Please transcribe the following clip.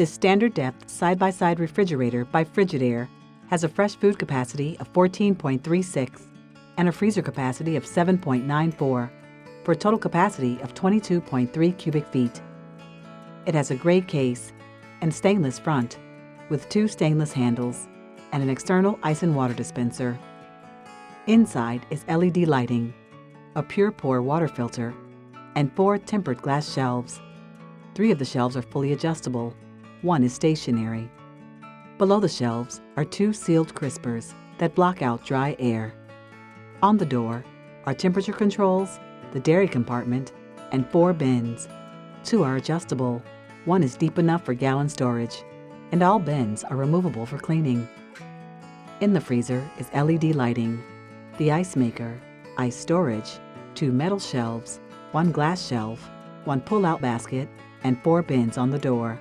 This standard depth side-by-side refrigerator by Frigidaire has a fresh food capacity of 14.36 and a freezer capacity of 7.94 for a total capacity of 22.3 cubic feet. It has a gray case and stainless front with 2 stainless handles and an external ice and water dispenser. Inside is LED lighting, a pure pour water filter, and 4 tempered glass shelves. 3 of the shelves are fully adjustable. 1 is stationary. Below the shelves are 2 sealed crispers that block out dry air. On the door are temperature controls, the dairy compartment, and 4 bins. 2 are adjustable. 1 is deep enough for gallon storage, and all bins are removable for cleaning. In the freezer is LED lighting, the ice maker, ice storage, 2 metal shelves, 1 glass shelf, 1 pull-out basket, and 4 bins on the door.